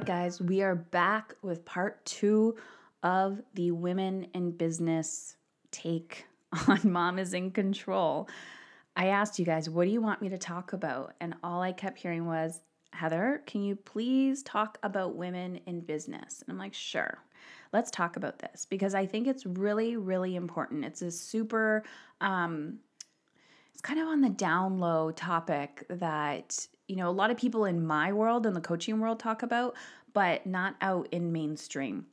right, guys, we are back with part 2 of the Women in Business take on Mom is in Control. I asked you guys, what do you want me to talk about? And all I kept hearing was, Heather, can you please talk about women in business? And I'm like, sure, let's talk about this because I think it's really, really important. It's a super, it's kind of on the down low topic that, a lot of people in my world and the coaching world talk about, but not out in mainstream.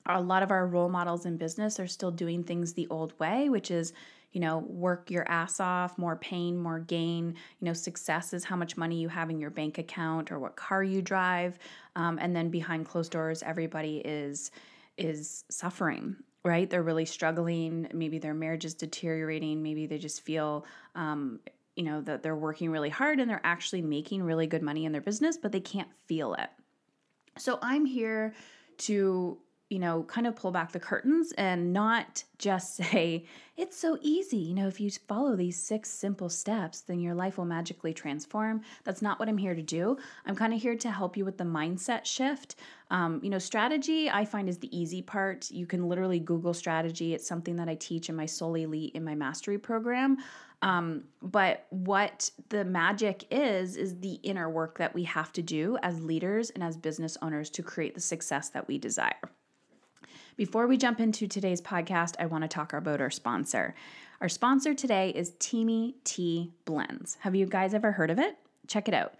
A lot of our role models in business are still doing things the old way, which is, work your ass off, more pain, more gain. Success is how much money you have in your bank account or what car you drive. And then behind closed doors, everybody is suffering, right? They're really struggling. Maybe their marriage is deteriorating. Maybe they just feel, that they're working really hard and they're actually making really good money in their business, but they can't feel it. So I'm here to, kind of pull back the curtains and not just say, it's so easy. If you follow these 6 simple steps, then your life will magically transform. That's not what I'm here to do. I'm kind of here to help you with the mindset shift. Strategy I find is the easy part. You can literally Google strategy. It's something that I teach in my Soul Elite in my mastery program. But what the magic is the inner work that we have to do as leaders and as business owners to create the success that we desire. Before we jump into today's podcast, I want to talk about our sponsor. Our sponsor today is Teami Tea Blends. Have you guys ever heard of it? Check it out.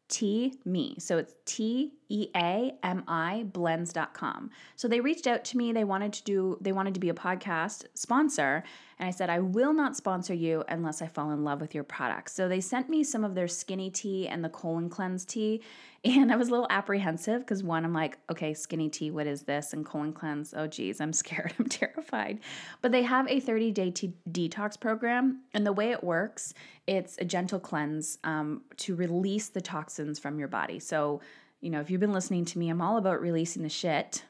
Teami. So it's TEAMI blends.com. So they reached out to me. They wanted to be a podcast sponsor. And I said, I will not sponsor you unless I fall in love with your products. So they sent me some of their skinny tea and the colon cleanse tea. And I was a little apprehensive because one, I'm like, okay, skinny tea, what is this? And colon cleanse, oh geez, I'm scared, I'm terrified. But they have a 30-day detox program. And the way it works, it's a gentle cleanse to release the toxins from your body. So, if you've been listening to me, I'm all about releasing the shit,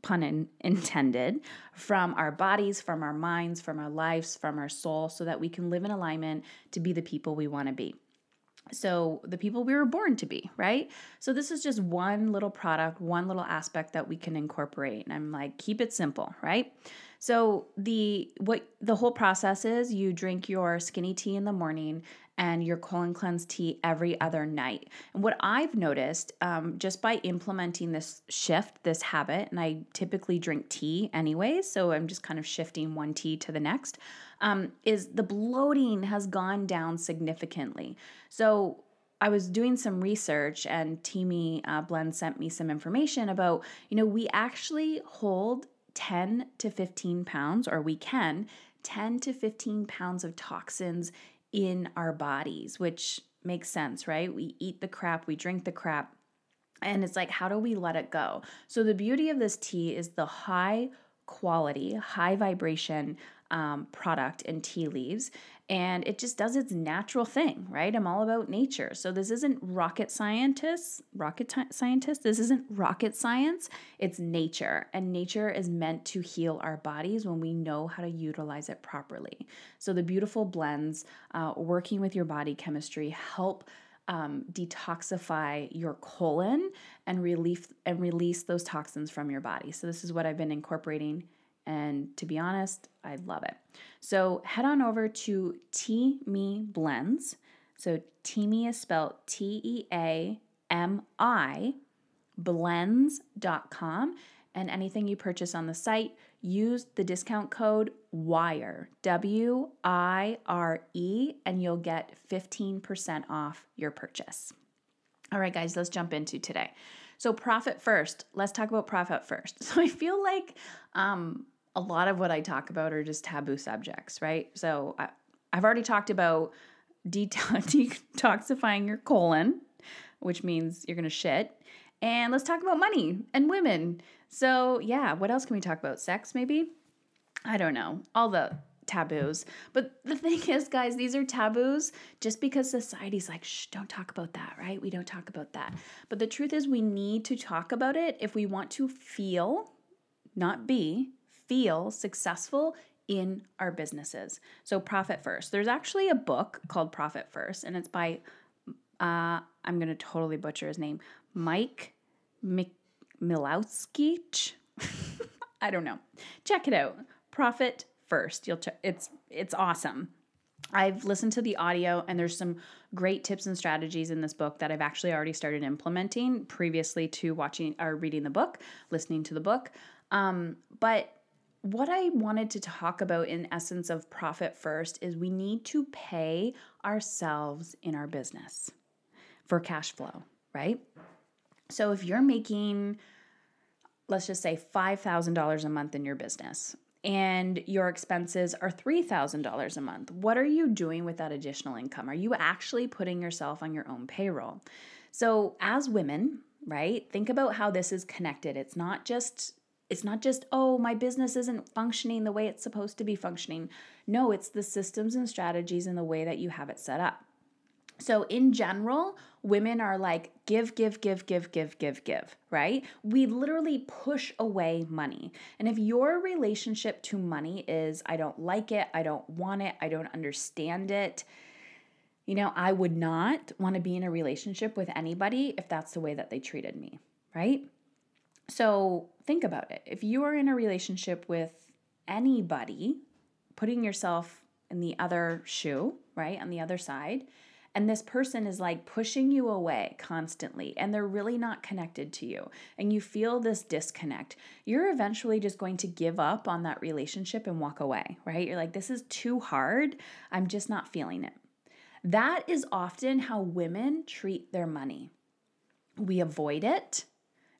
pun intended, from our bodies, from our minds, from our lives, from our soul, so that we can live in alignment to be the people we want to be. So the people we were born to be, right? So this is just one little product, one little aspect that we can incorporate. And I'm like, keep it simple, right? So the whole process is you drink your skinny tea in the morning and your colon cleanse tea every other night. And what I've noticed just by implementing this shift, this habit, and I typically drink tea anyways, so I'm just kind of shifting one tea to the next, is the bloating has gone down significantly. So I was doing some research and Teami Blend sent me some information about, we actually hold 10 to 15 pounds, or we can 10 to 15 pounds of toxins in our bodies, which makes sense, right? We eat the crap, we drink the crap, and it's like, how do we let it go? So the beauty of this tea is the high quality, high vibration product in tea leaves, and it just does its natural thing, right? I'm all about nature. So this isn't rocket scientist. This isn't rocket science. It's nature, and nature is meant to heal our bodies when we know how to utilize it properly. So the beautiful blends, working with your body chemistry, help detoxify your colon and release those toxins from your body. So this is what I've been incorporating. And to be honest, I love it. So head on over to Teami Blends. So Teami is spelled TEAMI blends.com. And anything you purchase on the site, use the discount code WIRE, WIRE, and you'll get 15% off your purchase. All right, guys, let's jump into today. So profit first. Let's talk about profit first. So I feel like a lot of what I talk about are just taboo subjects, right? So I've already talked about detoxifying your colon, which means you're going to shit. And let's talk about money and women. So yeah, what else can we talk about? Sex, maybe? I don't know. All the taboos. But the thing is, guys, these are taboos just because society's like, shh, don't talk about that, right? We don't talk about that. But the truth is we need to talk about it if we want to feel, not be, feel successful in our businesses. So profit first. There's actually a book called Profit First, and it's by, I'm going to totally butcher his name, Michalowicz. I don't know. Check it out. Profit First. It's awesome. I've listened to the audio and there's some great tips and strategies in this book that I've actually already started implementing previously to watching or reading the book, listening to the book. But what I wanted to talk about in essence of Profit First is we need to pay ourselves in our business for cash flow, right? So if you're making, let's just say $5,000 a month in your business, and your expenses are $3,000 a month, what are you doing with that additional income? Are you actually putting yourself on your own payroll? So as women, right, think about how this is connected. It's not just, oh, my business isn't functioning the way it's supposed to be functioning. No, it's the systems and strategies and the way that you have it set up. So in general, women are like, give, right? We literally push away money. And if your relationship to money is, I don't like it, I don't want it, I don't understand it, I would not want to be in a relationship with anybody if that's the way that they treated me, right? So think about it. If you are in a relationship with anybody, putting yourself in the other shoe, right, on the other side, and this person is like pushing you away constantly and they're really not connected to you and you feel this disconnect, you're eventually just going to give up on that relationship and walk away, right? You're like, this is too hard. I'm just not feeling it. That is often how women treat their money. We avoid it,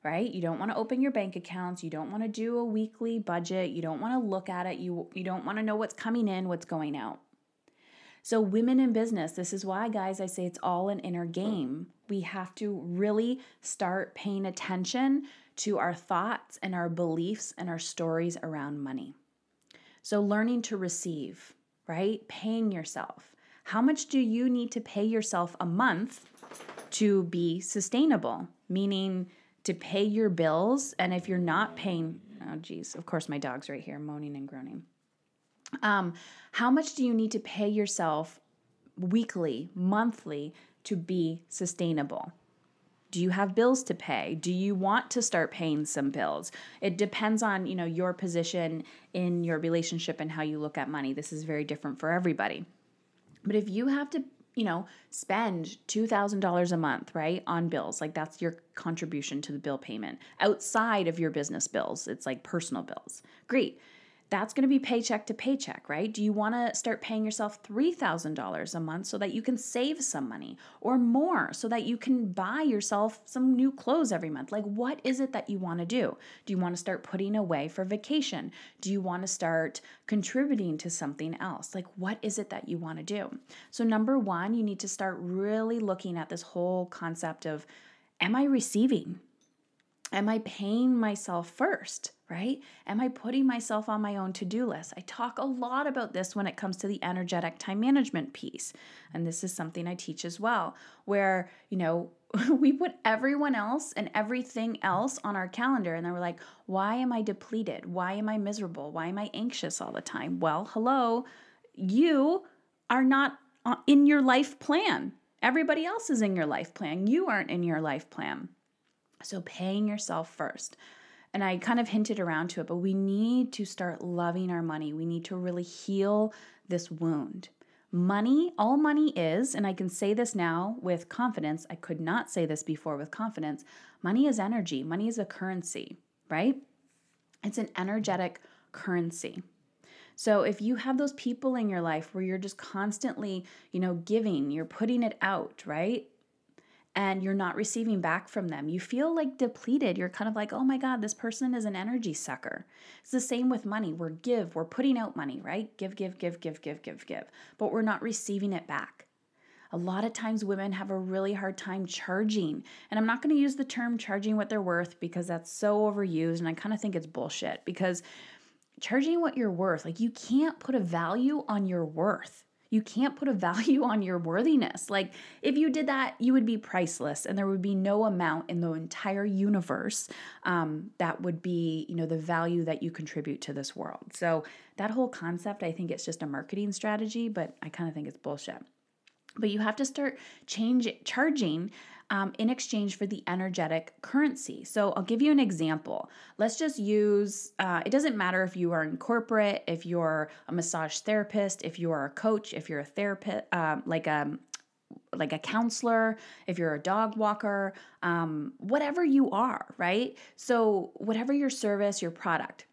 right? You don't want to open your bank accounts. You don't want to do a weekly budget. You don't want to look at it. You don't want to know what's coming in, what's going out. So women in business, this is why, guys, I say it's all an inner game. We have to really start paying attention to our thoughts and our beliefs and our stories around money. So learning to receive, right? Paying yourself. How much do you need to pay yourself a month to be sustainable? Meaning to pay your bills. And if you're not paying, oh geez, of course my dog's right here moaning and groaning. How much do you need to pay yourself weekly, monthly to be sustainable? Do you have bills to pay? Do you want to start paying some bills? It depends on, your position in your relationship and how you look at money. This is very different for everybody. But if you have to, spend $2,000 a month, right, on bills, like that's your contribution to the bill payment outside of your business bills. It's like personal bills. Great. That's going to be paycheck to paycheck, right? Do you want to start paying yourself $3,000 a month so that you can save some money or more so that you can buy yourself some new clothes every month? Like, what is it that you want to do? Do you want to start putting away for vacation? Do you want to start contributing to something else? Like, what is it that you want to do? So number one, you need to start really looking at this whole concept of, am I receiving? Am I paying myself first, right? Am I putting myself on my own to-do list? I talk a lot about this when it comes to the energetic time management piece. And this is something I teach as well, where, we put everyone else and everything else on our calendar. And then we're like, why am I depleted? Why am I miserable? Why am I anxious all the time? Well, hello, you are not in your life plan. Everybody else is in your life plan. You aren't in your life plan. So paying yourself first. And I kind of hinted around to it, but we need to start loving our money. We need to really heal this wound. Money, all money is, and I can say this now with confidence, I could not say this before with confidence, money is energy. Money is a currency, right? It's an energetic currency. So if you have those people in your life where you're just constantly, giving, you're putting it out, right? And you're not receiving back from them, you feel like depleted. You're kind of like, oh my God, this person is an energy sucker. It's the same with money. We're putting out money, right? Give. But we're not receiving it back. A lot of times women have a really hard time charging. And I'm not going to use the term charging what they're worth because that's so overused. And I kind of think it's bullshit because charging what you're worth, like you can't put a value on your worth. You can't put a value on your worthiness. Like if you did that, you would be priceless and there would be no amount in the entire universe that would be, the value that you contribute to this world. So that whole concept, I think it's just a marketing strategy, but I kind of think it's bullshit. But you have to start charging in exchange for the energetic currency. So I'll give you an example. Let's just use, it doesn't matter if you are in corporate, if you're a massage therapist, if you are a coach, if you're a therapist, like a counselor, if you're a dog walker, whatever you are, right? So whatever your service, your product,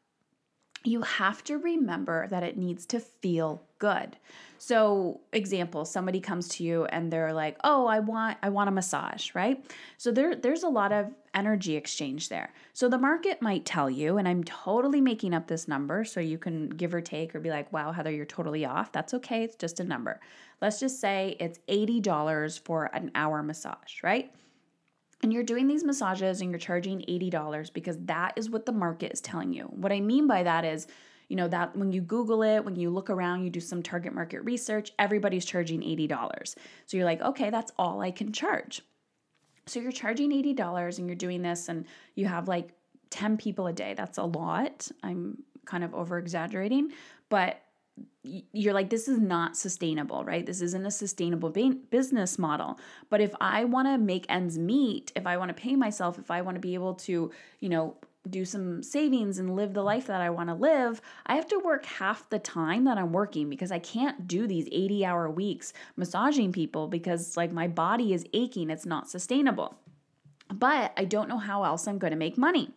you have to remember that it needs to feel good. So example, somebody comes to you and they're like, oh, I want a massage, right? So there's a lot of energy exchange there. So the market might tell you, and I'm totally making up this number, so you can give or take or be like, wow, Heather, you're totally off. That's okay. It's just a number. Let's just say it's $80 for an hour massage, right? And you're doing these massages and you're charging $80 because that is what the market is telling you. What I mean by that is, that when you Google it, when you look around, you do some target market research, everybody's charging $80. So you're like, okay, that's all I can charge. So you're charging $80 and you're doing this and you have like 10 people a day. That's a lot. I'm kind of over exaggerating, but you're like, this is not sustainable, right? This isn't a sustainable business model. But if I want to make ends meet, if I want to pay myself, if I want to be able to, do some savings and live the life that I want to live, I have to work half the time that I'm working because I can't do these 80-hour weeks massaging people because like my body is aching. It's not sustainable. But I don't know how else I'm going to make money.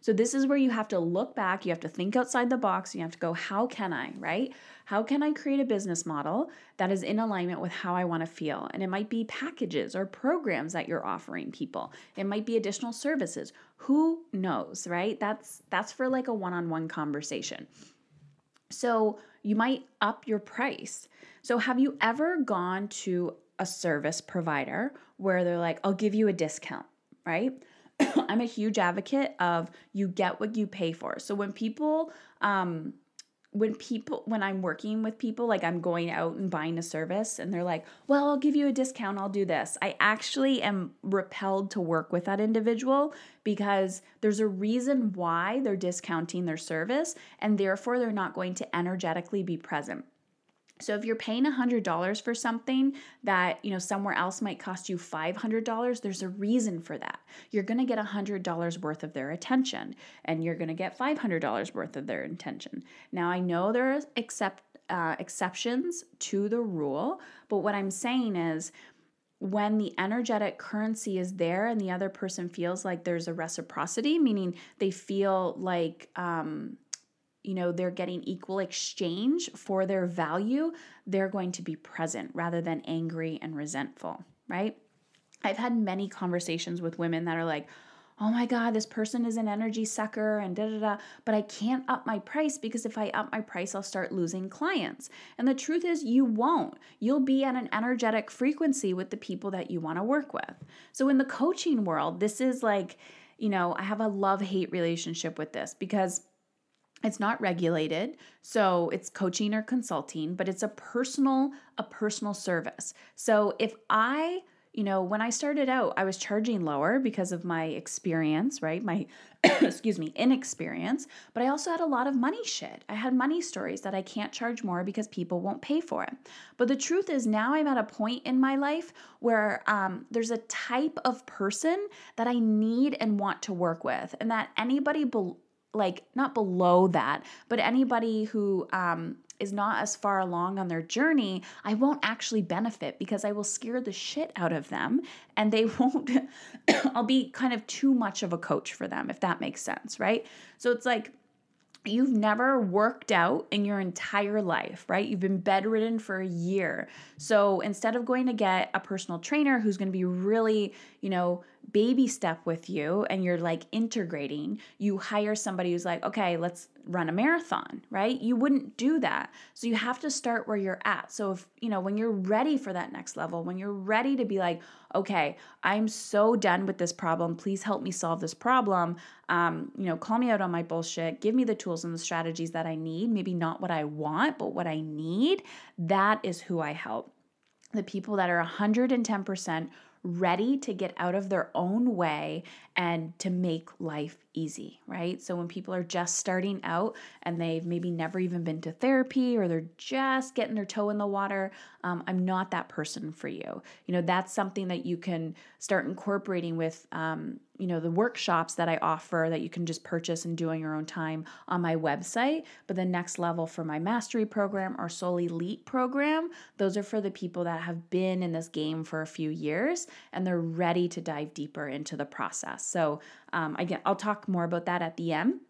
So this is where you have to look back, you have to think outside the box, you have to go, how can I, right? How can I create a business model that is in alignment with how I want to feel? And it might be packages or programs that you're offering people. It might be additional services. Who knows, right? That's for like a one-on-one conversation. So you might up your price. So have you ever gone to a service provider where they're like, I'll give you a discount, right? I'm a huge advocate of you get what you pay for. So when I'm working with people, like I'm going out and buying a service and they're like, well, I'll give you a discount. I'll do this. I actually am repelled to work with that individual because there's a reason why they're discounting their service and therefore they're not going to energetically be present. So if you're paying $100 for something that, somewhere else might cost you $500, there's a reason for that. You're going to get $100 worth of their attention and you're going to get $500 worth of their attention. Now, I know there are exceptions to the rule, but what I'm saying is when the energetic currency is there and the other person feels like there's a reciprocity, meaning they feel like, they're getting equal exchange for their value, they're going to be present rather than angry and resentful, right? I've had many conversations with women that are like, oh my God, this person is an energy sucker and but I can't up my price because if I up my price, I'll start losing clients. And the truth is you won't. You'll be at an energetic frequency with the people that you want to work with. So in the coaching world, this is like, I have a love-hate relationship with this because it's not regulated, so it's coaching or consulting, but it's a personal service. So if when I started out, I was charging lower because of my experience, right? My, inexperience, but I also had a lot of money shit. I had money stories that I can't charge more because people won't pay for it. But the truth is now I'm at a point in my life where there's a type of person that I need and want to work with, and that anybody not below that, but anybody who is not as far along on their journey, I won't actually benefit because I will scare the shit out of them and they won't, I'll be kind of too much of a coach for them, if that makes sense, right? So it's like, you've never worked out in your entire life, right? You've been bedridden for a year. So instead of going to get a personal trainer who's going to be really, baby step with you and you're like integrating, you hire somebody who's like, okay, let's run a marathon, right? You wouldn't do that. So you have to start where you're at. So if, when you're ready for that next level, when you're ready to be like, okay, I'm so done with this problem. Please help me solve this problem. Call me out on my bullshit. Give me the tools and the strategies that I need. Maybe not what I want, but what I need. That is who I help. The people that are 110% ready to get out of their own way and to make life easy, right? So when people are just starting out and they've maybe never even been to therapy or they're just getting their toe in the water, I'm not that person for you. That's something that you can start incorporating with, the workshops that I offer that you can just purchase and do on your own time on my website. But the next level for my mastery program or Soul Elite program, those are for the people that have been in this game for a few years and they're ready to dive deeper into the process. So again, I'll talk more about that at the end.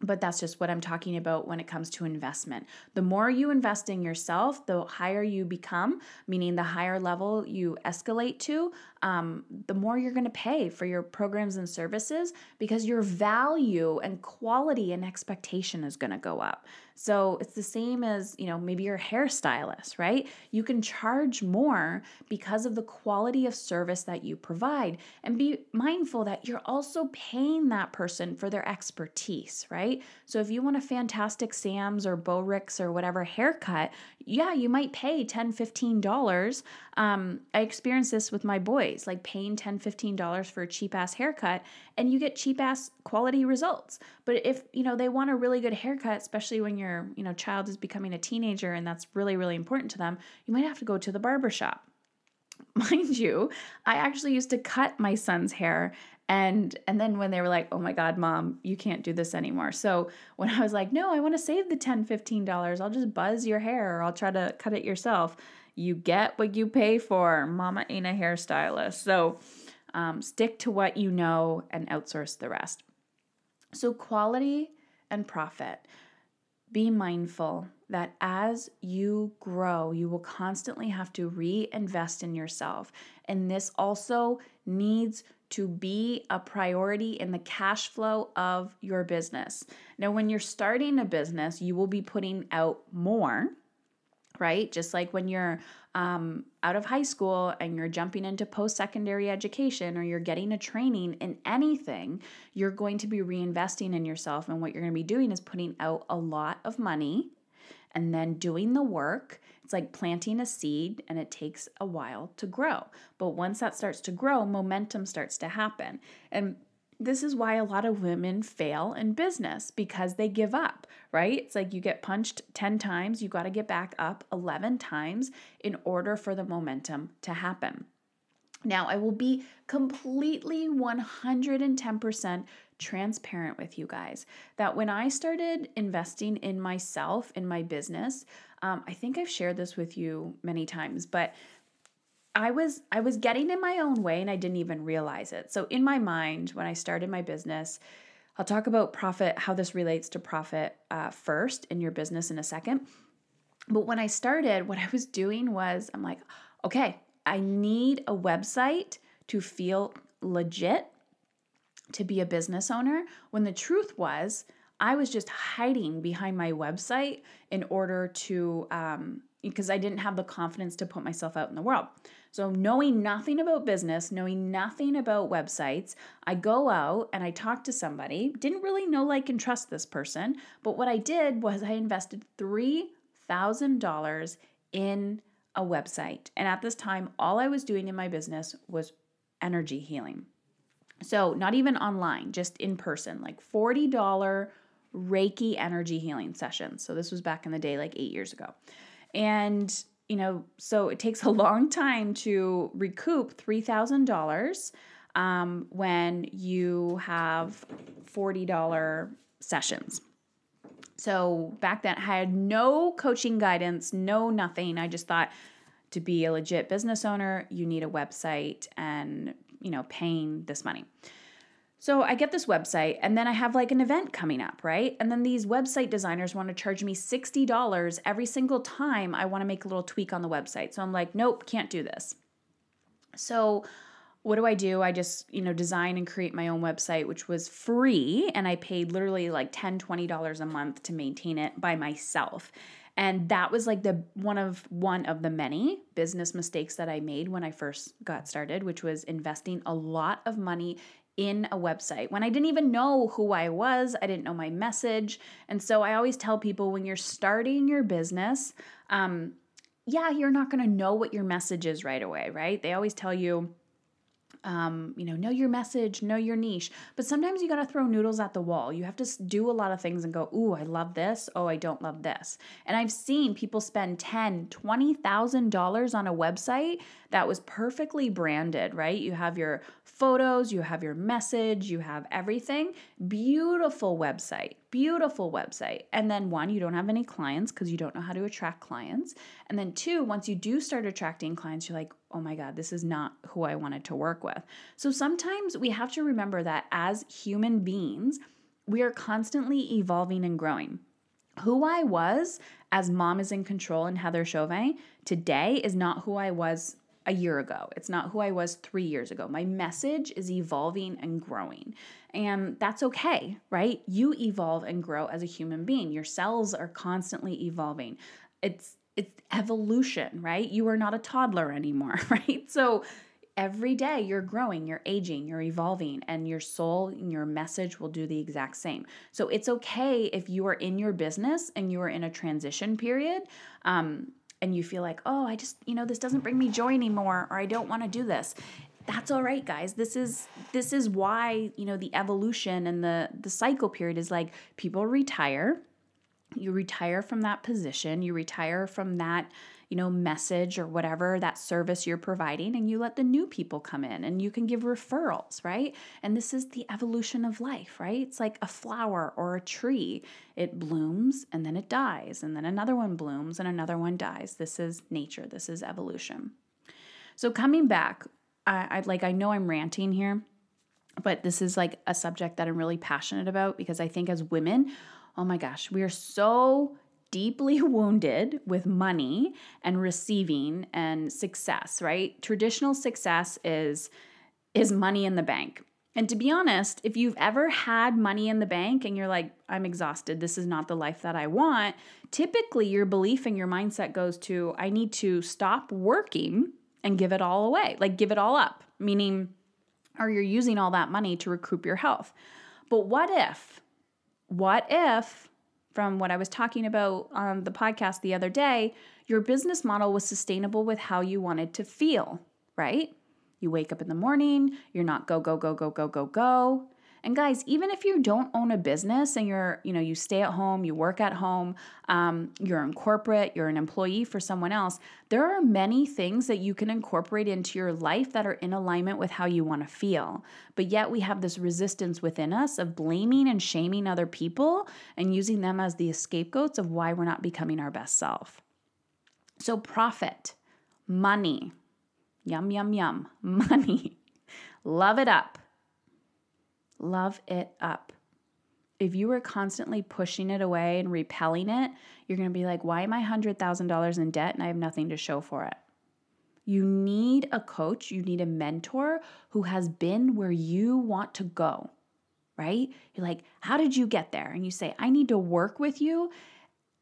But that's just what I'm talking about when it comes to investment. The more you invest in yourself, the higher you become, meaning the higher level you escalate to, the more you're going to pay for your programs and services because your value and quality and expectation is going to go up. So it's the same as, maybe you're a hairstylist, right? You can charge more because of the quality of service that you provide, and be mindful that you're also paying that person for their expertise, right? So if you want a fantastic Sam's or Bo Ricks or whatever haircut, yeah, you might pay $10, $15. I experienced this with my boys, like paying $10, $15 for a cheap ass haircut, and you get cheap ass quality results. But if, they want a really good haircut, especially when your, child is becoming a teenager and that's really, really important to them, you might have to go to the barber shop. Mind you, I actually used to cut my son's hair. And then when they were like, oh my God, Mom, you can't do this anymore. So when I was like, no, I want to save the $10, $15, I'll just buzz your hair or I'll try to cut it yourself. You get what you pay for. Mama ain't a hairstylist. So stick to what you know and outsource the rest. So quality and profit. Be mindful that as you grow, you will constantly have to reinvest in yourself. And this also needs to be a priority in the cash flow of your business. Now, when you're starting a business, you will be putting out more, right? Just like when you're out of high school and you're jumping into post-secondary education or you're getting a training in anything, you're going to be reinvesting in yourself. And what you're going to be doing is putting out a lot of money and then doing the work. It's like planting a seed and it takes a while to grow. But once that starts to grow, momentum starts to happen. And this is why a lot of women fail in business, because they give up, right? It's like you get punched 10 times, you got to get back up 11 times in order for the momentum to happen. Now, I will be completely 110% transparent with you guys that when I started investing in myself, in my business, I think I've shared this with you many times, but I was getting in my own way and I didn't even realize it. So in my mind, when I started my business, I'll talk about profit, how this relates to profit first in your business in a second. But when I started, what I was doing was I'm like, okay, I need a website to feel legit to be a business owner, when the truth was I was just hiding behind my website in order to, because I didn't have the confidence to put myself out in the world. So knowing nothing about business, knowing nothing about websites, I go out and I talk to somebody, didn't really know, like, and trust this person. But what I did was I invested $3,000 in a website. And at this time, all I was doing in my business was energy healing. So not even online, just in person, like $40 Reiki energy healing sessions. So this was back in the day, like 8 years ago. And, so it takes a long time to recoup $3,000 when you have $40 sessions. So back then I had no coaching guidance, no nothing. I just thought to be a legit business owner, you need a website and, paying this money. So I get this website and then I have like an event coming up, right? And then these website designers want to charge me $60 every single time I want to make a little tweak on the website. So I'm like, nope, can't do this. So what do? I just, design and create my own website, which was free. And I paid literally like $10, $20 a month to maintain it by myself. And that was like one of the many business mistakes that I made when I first got started, which was investing a lot of money in a website when I didn't even know who I was. I didn't know my message. And so I always tell people when you're starting your business, you're not going to know what your message is right away, right? They always tell you, know your message, know your niche. But sometimes you got to throw noodles at the wall. You have to do a lot of things and go, ooh, I love this. Oh, I don't love this. And I've seen people spend $10,000, $20,000 on a website that was perfectly branded, right? You have your photos, you have your message, you have everything. Beautiful website. And then one, you don't have any clients because you don't know how to attract clients. And then two, once you do start attracting clients, you're like, oh my God, this is not who I wanted to work with. So sometimes we have to remember that as human beings, we are constantly evolving and growing. Who I was as Mom is in Control and Heather Chauvin today is not who I was a year ago. It's not who I was 3 years ago. My message is evolving and growing. And that's okay, right? You evolve and grow as a human being. Your cells are constantly evolving. It's evolution, right? You are not a toddler anymore, right? So every day you're growing, you're aging, you're evolving, and your soul and your message will do the exact same. So it's okay if you are in your business and you are in a transition period, and you feel like, oh, I just, this doesn't bring me joy anymore, or I don't want to do this. That's all right, guys. This is why, the evolution and the cycle period is like people retire. You retire from that position, you retire from that, message or whatever, that service you're providing, and you let the new people come in and you can give referrals, right? And this is the evolution of life, right? It's like a flower or a tree. It blooms and then it dies, and then another one blooms and another one dies. This is nature. This is evolution. So coming back, I know I'm ranting here, but this is like a subject that I'm really passionate about because I think as women, oh my gosh, we are so deeply wounded with money and receiving and success, right? Traditional success is money in the bank. And to be honest, if you've ever had money in the bank and you're like, I'm exhausted, this is not the life that I want, typically your belief and your mindset goes to, I need to stop working and give it all away, like give it all up, meaning, or you're using all that money to recoup your health. But what if, from what I was talking about on the podcast the other day, your business model was sustainable with how you wanted to feel, right? You wake up in the morning, you're not go, go, go, go, go, go, go. And guys, even if you don't own a business and you stay at home, you work at home, you're in corporate, you're an employee for someone else, there are many things that you can incorporate into your life that are in alignment with how you want to feel. But yet we have this resistance within us of blaming and shaming other people and using them as the scapegoats of why we're not becoming our best self. So profit, money, yum, yum, yum, money, love it up. Love it up. If you were constantly pushing it away and repelling it, you're going to be like, why am I $100,000 in debt and I have nothing to show for it? You need a coach, you need a mentor who has been where you want to go, right? You're like, how did you get there? And you say, I need to work with you.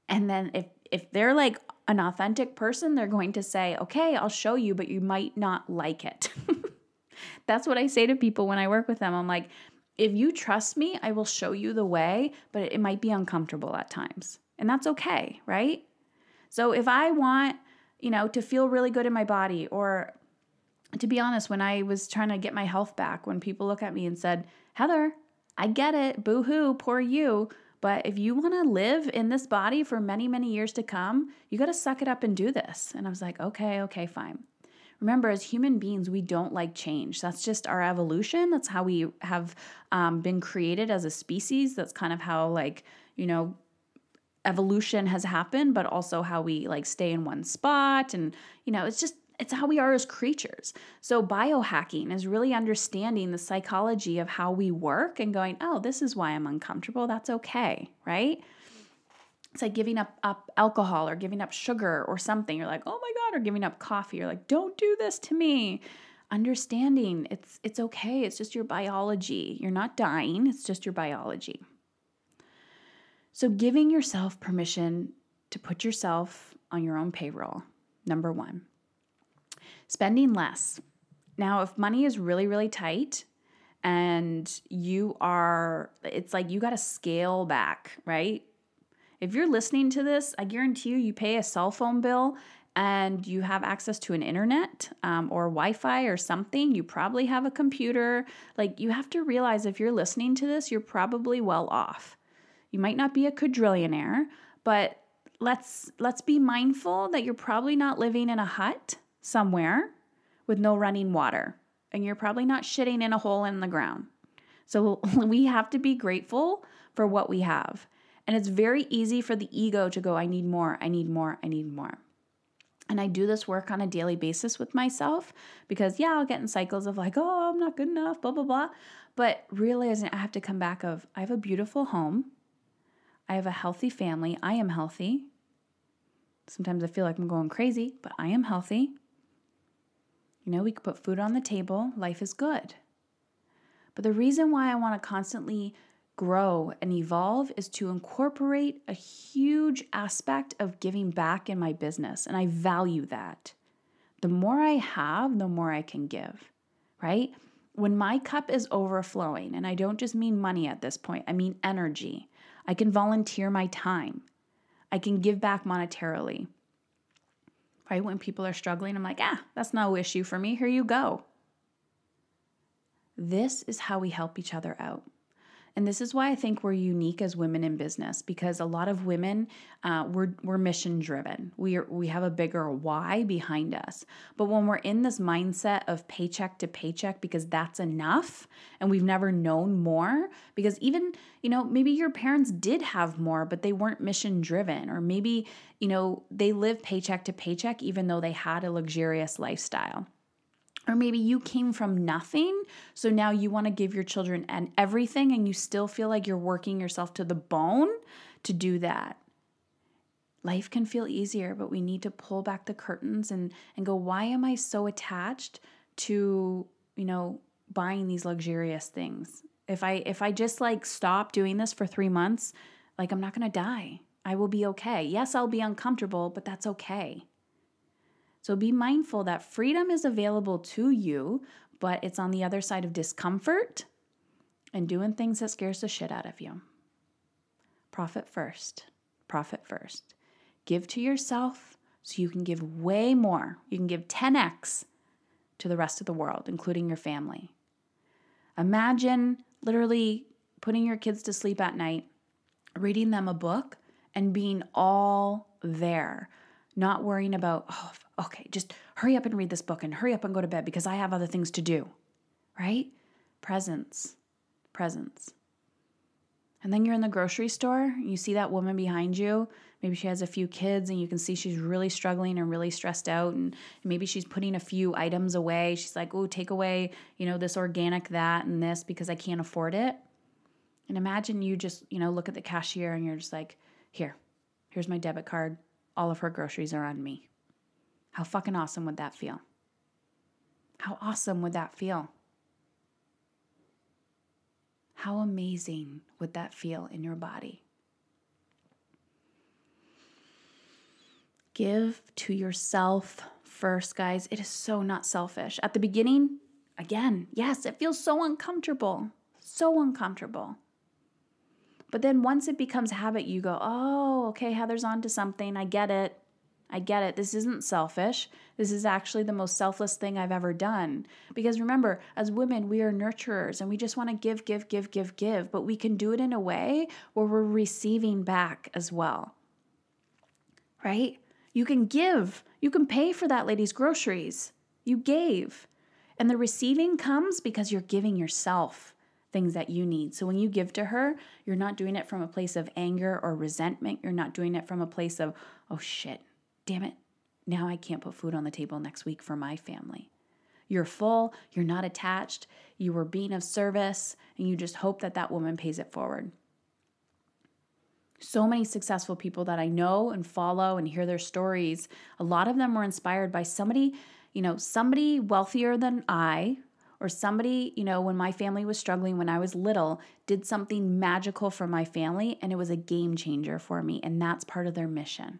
And then if they're like an authentic person, they're going to say, okay, I'll show you, but you might not like it. That's what I say to people when I work with them. I'm like, if you trust me, I will show you the way, but it might be uncomfortable at times. And that's okay, right? So if I want, to feel really good in my body, or to be honest, when I was trying to get my health back, when people look at me and said, Heather, I get it, boo-hoo, poor you, but if you want to live in this body for many, many years to come, you got to suck it up and do this. And I was like, okay, fine. Remember, as human beings, we don't like change. That's just our evolution. That's how we have been created as a species. That's kind of how, evolution has happened, but also how we stay in one spot. And, it's how we are as creatures. So biohacking is really understanding the psychology of how we work and going, oh, this is why I'm uncomfortable. That's okay, right? It's like giving up alcohol or giving up sugar or something. You're like, oh my God, or giving up coffee. You're like, don't do this to me. Understanding it's okay. It's just your biology. You're not dying. It's just your biology. So giving yourself permission to put yourself on your own payroll. Number one, spending less. Now, if money is really, really tight and it's like you got to scale back, right? If you're listening to this, I guarantee you pay a cell phone bill and you have access to an internet or Wi-Fi or something, you probably have a computer. Like, you have to realize if you're listening to this, you're probably well off. You might not be a quadrillionaire, but let's be mindful that you're probably not living in a hut somewhere with no running water, and you're probably not shitting in a hole in the ground. So we have to be grateful for what we have. And it's very easy for the ego to go, I need more, I need more, I need more. And I do this work on a daily basis with myself because, yeah, I'll get in cycles of like, oh, I'm not good enough, blah, blah, blah. But realizing I have to come back of, I have a beautiful home. I have a healthy family. I am healthy. Sometimes I feel like I'm going crazy, but I am healthy. You know, we can put food on the table. Life is good. But the reason why I want to constantly grow and evolve is to incorporate a huge aspect of giving back in my business. And I value that. The more I have, the more I can give, right? When my cup is overflowing, and I don't just mean money at this point, I mean energy. I can volunteer my time. I can give back monetarily, right? When people are struggling, I'm like, that's no issue for me. Here you go. This is how we help each other out. And this is why I think we're unique as women in business, because a lot of women, we're mission driven. We have a bigger why behind us. But when we're in this mindset of paycheck to paycheck because that's enough and we've never known more, because even, maybe your parents did have more, but they weren't mission driven, or maybe, they live paycheck to paycheck even though they had a luxurious lifestyle. Or maybe you came from nothing, so now you want to give your children and everything, and you still feel like you're working yourself to the bone to do that. Life can feel easier, but we need to pull back the curtains and go, why am I so attached to, buying these luxurious things? If I just stop doing this for 3 months, I'm not going to die. I will be okay. Yes, I'll be uncomfortable, but that's okay. So be mindful that freedom is available to you, but it's on the other side of discomfort and doing things that scares the shit out of you. Profit first. Profit first. Give to yourself so you can give way more. You can give 10x to the rest of the world, including your family. Imagine literally putting your kids to sleep at night, reading them a book, and being all there. Not worrying about, okay, just hurry up and read this book and hurry up and go to bed because I have other things to do, right? Presence. And then you're in the grocery store, you see that woman behind you. Maybe she has a few kids and you can see she's really struggling and really stressed out, and maybe she's putting a few items away. She's like, oh, take away, this organic, that, and this because I can't afford it. And imagine you just, look at the cashier and you're just like, here's my debit card. All of her groceries are on me. How fucking awesome would that feel? How awesome would that feel? How amazing would that feel in your body? Give to yourself first, guys. It is so not selfish. At the beginning, again, yes, it feels so uncomfortable. So uncomfortable. But then once it becomes habit, you go, oh, okay, Heather's onto something. I get it. This isn't selfish. This is actually the most selfless thing I've ever done. Because remember, as women, we are nurturers and we just want to give. But we can do it in a way where we're receiving back as well. Right? You can give. You can pay for that lady's groceries. You gave. And the receiving comes because you're giving yourself things that you need. So when you give to her, you're not doing it from a place of anger or resentment. You're not doing it from a place of, oh shit, damn it, now I can't put food on the table next week for my family. You're full, you're not attached, you were being of service, and you just hope that that woman pays it forward. So many successful people that I know and follow and hear their stories, a lot of them were inspired by somebody, somebody wealthier than I, or somebody, when my family was struggling when I was little, did something magical for my family, and it was a game changer for me, and that's part of their mission.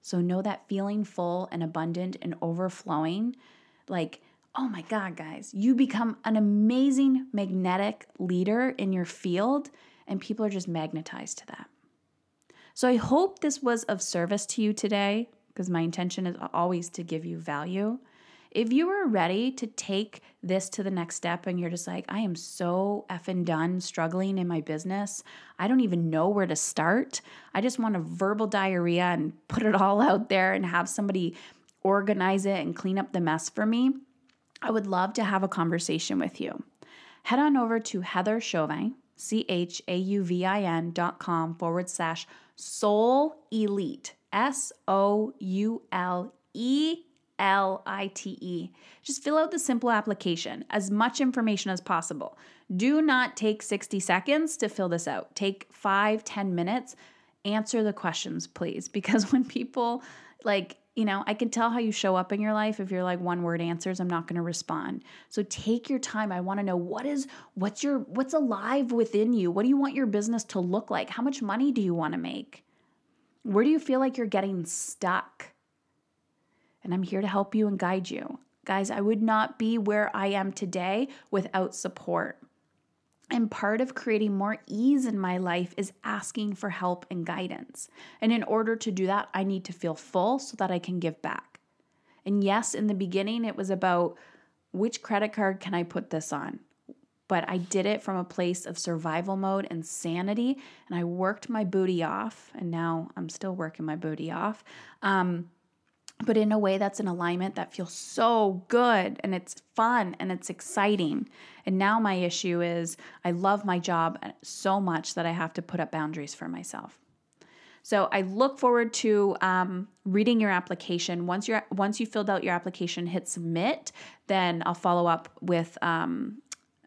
So know that feeling full and abundant and overflowing, oh my God, guys, you become an amazing magnetic leader in your field, and people are just magnetized to that. So I hope this was of service to you today. because my intention is always to give you value. If you are ready to take this to the next step and you're just like, I am so effing done struggling in my business, I don't even know where to start. I just want a verbal diarrhea and put it all out there and have somebody organize it and clean up the mess for me, I would love to have a conversation with you. Head on over to Heather Chauvin, CHAUVIN.com/soul elite, SOULELITE. Just fill out the simple application, as much information as possible. Do not take 60 seconds to fill this out. Take 5-10 minutes. Answer the questions, please, because when people I can tell how you show up in your life. If you're like one word answers, I'm not going to respond. So take your time. I want to know what's alive within you. What do you want your business to look like? How much money do you want to make? Where do you feel like you're getting stuck? And I'm here to help you and guide you. Guys, I would not be where I am today without support. And part of creating more ease in my life is asking for help and guidance. And in order to do that, I need to feel full so that I can give back. And yes, in the beginning, it was about which credit card can I put this on? But I did it from a place of survival mode and sanity. And I worked my booty off. And now I'm still working my booty off. But in a way that's in alignment that feels so good and it's fun and it's exciting. And now my issue is I love my job so much that I have to put up boundaries for myself. So I look forward to reading your application. Once you filled out your application, hit submit, then I'll follow up with an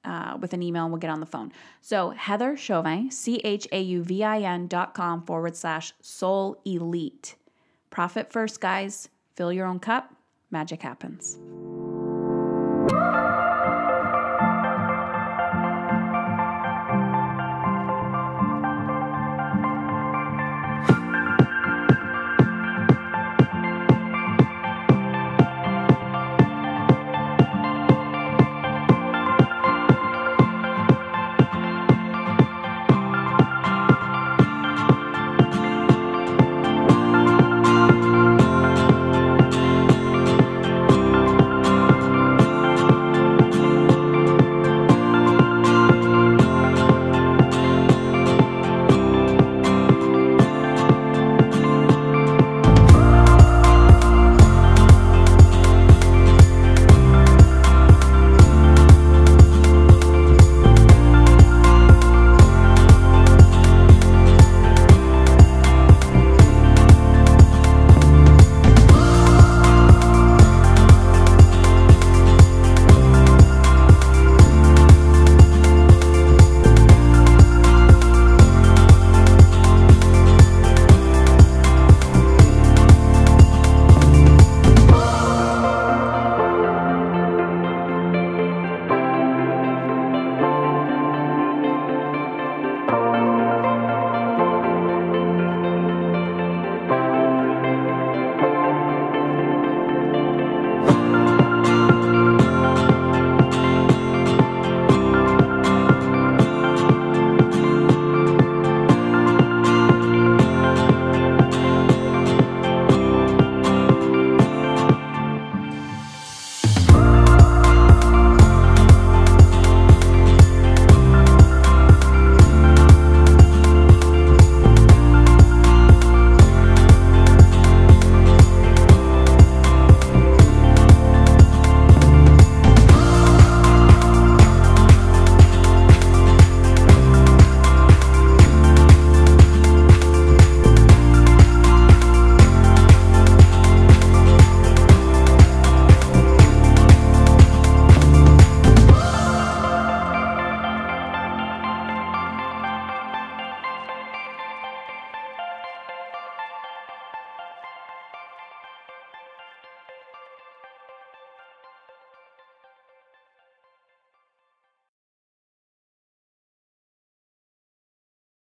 email and we'll get on the phone. So Heather Chauvin, CHAUVIN.com/soul elite. Profit first, guys. Fill your own cup. Magic happens.